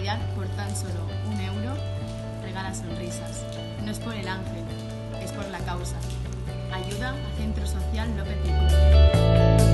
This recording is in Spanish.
Navidad por tan solo 1 € regala sonrisas. No es por el ángel, es por la causa. Ayuda a Centro Social López de Cruz.